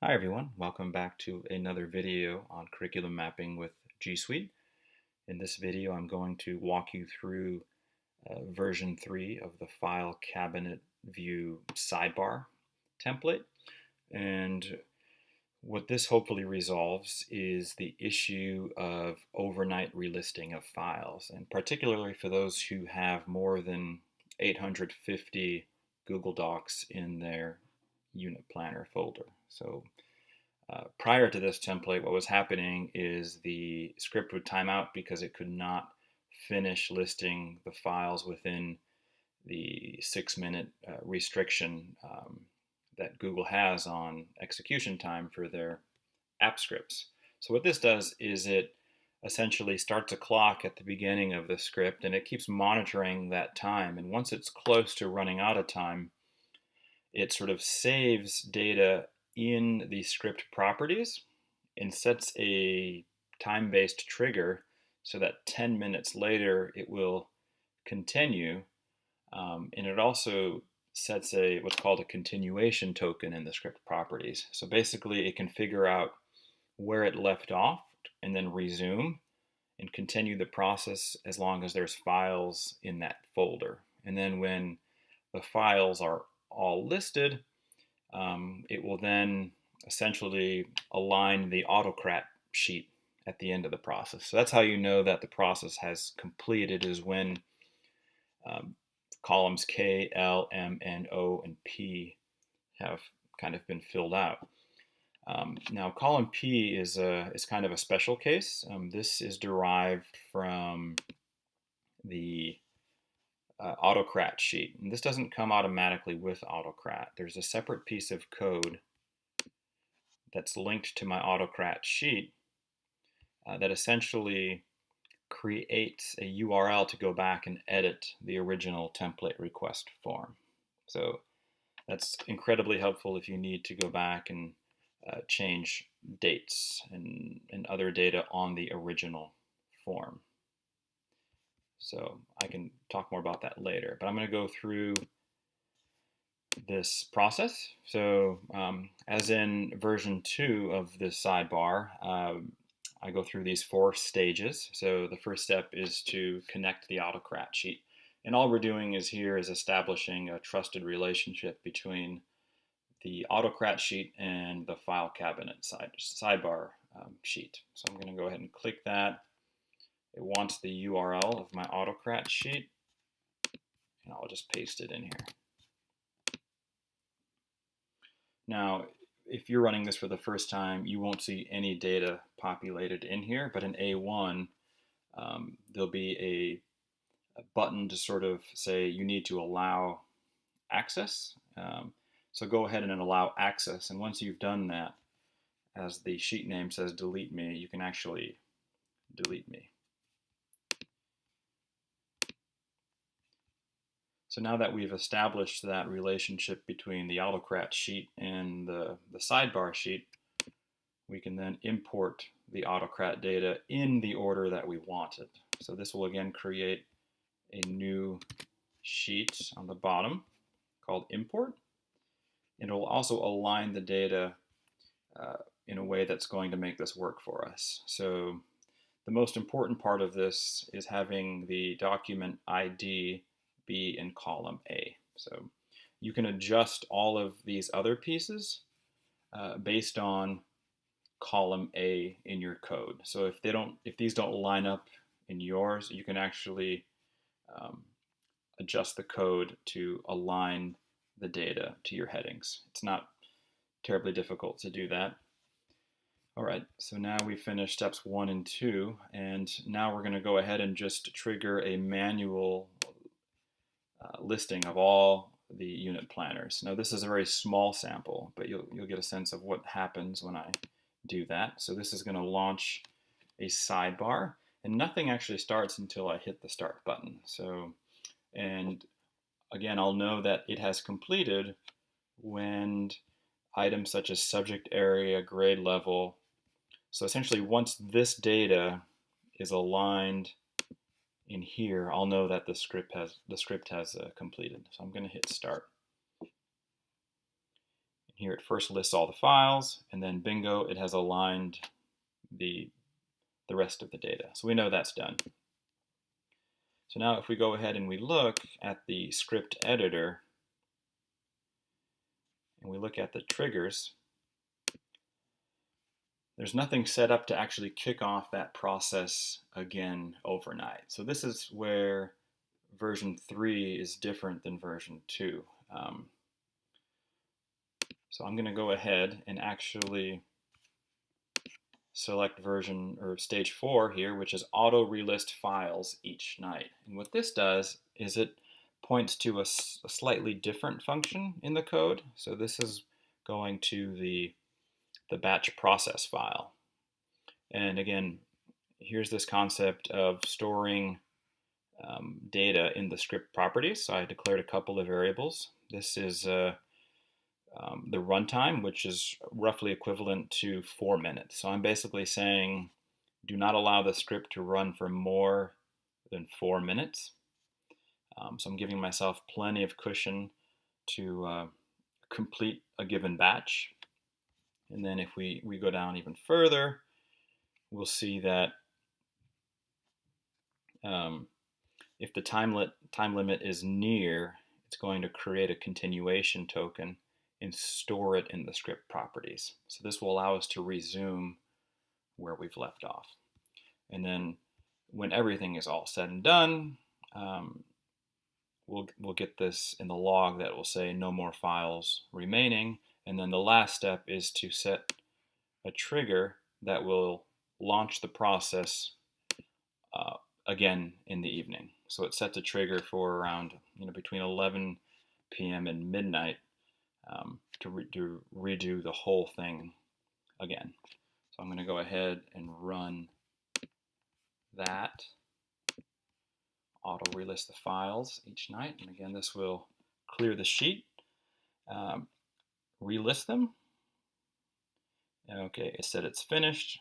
Hi everyone, welcome back to another video on curriculum mapping with G Suite. In this video I'm going to walk you through version 3 of the file cabinet view sidebar template, and what this hopefully resolves is the issue of overnight relisting of files, and particularly for those who have more than 850 Google Docs in their unit planner folder. So prior to this template, what was happening is the script would time out because it could not finish listing the files within the 6-minute restriction that Google has on execution time for their app scripts. So what this does is it essentially starts a clock at the beginning of the script, and it keeps monitoring that time. And once it's close to running out of time, it sort of saves data in the script properties and sets a time-based trigger so that 10 minutes later it will continue. And it also sets what's called a continuation token in the script properties. So basically it can figure out where it left off and then resume and continue the process as long as there's files in that folder. And then when the files are all listed, it will then essentially align the Autocrat sheet at the end of the process. So that's how you know that the process has completed, is when columns K, L, M, N, O, and P have kind of been filled out. Now, column P is kind of a special case. This is derived from the Autocrat sheet. And this doesn't come automatically with Autocrat. There's a separate piece of code that's linked to my Autocrat sheet that essentially creates a URL to go back and edit the original template request form. So that's incredibly helpful if you need to go back and change dates and other data on the original form. So I can talk more about that later, but I'm going to go through this process. So as in version 2 of this sidebar, I go through these 4 stages. So the first step is to connect the Autocrat sheet. And all we're doing is establishing a trusted relationship between the Autocrat sheet and the file cabinet sidebar sheet. So I'm going to go ahead and click that. It wants the URL of my Autocrat sheet, and I'll just paste it in here. Now, if you're running this for the first time, you won't see any data populated in here, but in A1, there'll be a button to sort of say you need to allow access. So go ahead and allow access, and once you've done that, as the sheet name says delete me, you can actually delete me. So now that we've established that relationship between the Autocrat sheet and the sidebar sheet, we can then import the Autocrat data in the order that we want it. So this will again create a new sheet on the bottom called import, and it will also align the data in a way that's going to make this work for us. So the most important part of this is having the document ID be in column A. So you can adjust all of these other pieces based on column A in your code. So if these don't line up in yours, you can actually adjust the code to align the data to your headings. It's not terribly difficult to do that. All right, so now we've finished steps 1 and 2, and now we're going to go ahead and just trigger a manual listing of all the unit planners. Now this is a very small sample, but you'll get a sense of what happens when I do that. So this is going to launch a sidebar, and nothing actually starts until I hit the start button. So, and again, I'll know that it has completed when items such as subject area, grade level. So essentially, once this data is aligned in here, I'll know that the script has completed. So I'm going to hit start. And Here it first lists all the files, and then bingo, it has aligned the rest of the data. So we know that's done. So now if we go ahead and we look at the script editor, and we look at the triggers, there's nothing set up to actually kick off that process again overnight. So this is where version 3 is different than version 2. So I'm going to go ahead and actually select version or stage 4 here, which is auto relist files each night. And what this does is it points to a slightly different function in the code. So this is going to the batch process file. And again, here's this concept of storing data in the script properties. So I declared a couple of variables. This is the runtime, which is roughly equivalent to 4 minutes. So I'm basically saying do not allow the script to run for more than 4 minutes. So I'm giving myself plenty of cushion to complete a given batch. And then if we go down even further, we'll see that if the time limit is near, it's going to create a continuation token and store it in the script properties. So this will allow us to resume where we've left off. And then when everything is all said and done, we'll get this in the log that will say no more files remaining. And then the last step is to set a trigger that will launch the process again in the evening. So it sets a trigger for around between 11 p.m. and midnight to redo the whole thing again. So I'm going to go ahead and run that. Auto relist the files each night, and again this will clear the sheet, relist them. Okay, it said it's finished.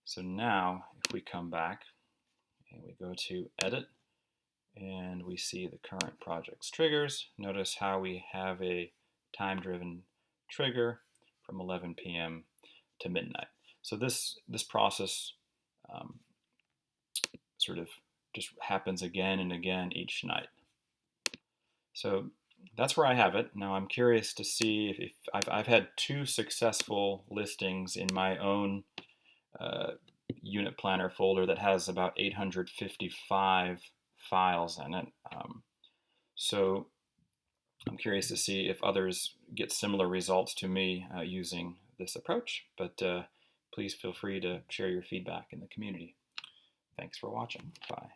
So now if we come back and we go to edit and we see the current project's triggers, notice how we have a time-driven trigger from 11 p.m. to midnight. So this process sort of just happens again and again each night. So that's where I have it. Now I'm curious to see if I've had 2 successful listings in my own unit planner folder that has about 855 files in it. So I'm curious to see if others get similar results to me using this approach, but please feel free to share your feedback in the community. Thanks for watching. Bye.